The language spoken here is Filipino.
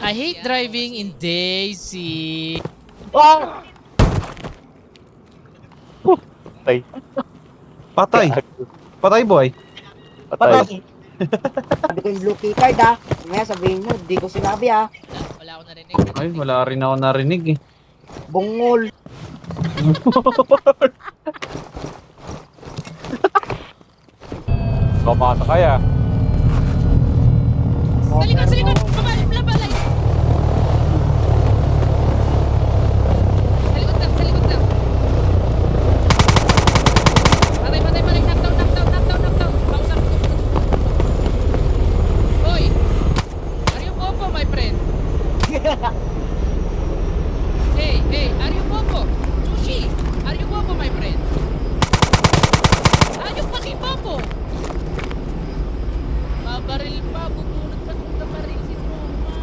I hate driving in Daisy. Oh! Patay. Patay. Gago. Patay boy. Patay. Patay! Sabi ko yung blue key card ah. Ngayon sabihin mo, di ko sinabi ah. Wala ako narinig. Ay, wala rin ako narinig eh. Bungol. Pamata kaya. Sa likod, sa likod! Babalay, babalay! Sa likod lang, sa likod lang. Patay, patay, patay. Knockdown, knockdown, knockdown, knockdown. Pausap ko. Hoy! Are you popo, my friend?